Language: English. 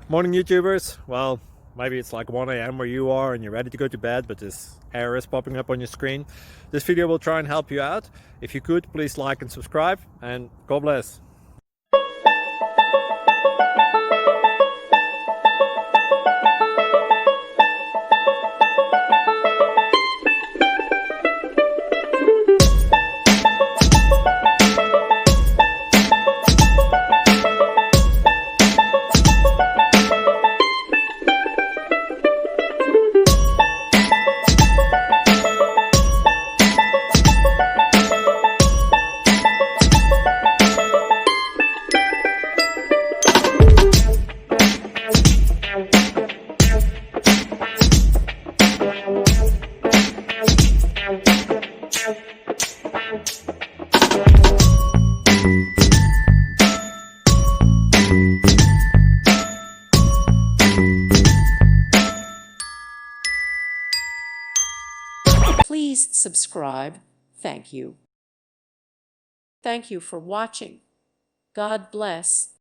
Morning YouTubers. Well, maybe it's like 1 a.m. where you are and you're ready to go to bed, but this error is popping up on your screen. This video will try and help you out. If you could, please like and subscribe, and God bless. Please subscribe. Thank you. Thank you for watching. God bless.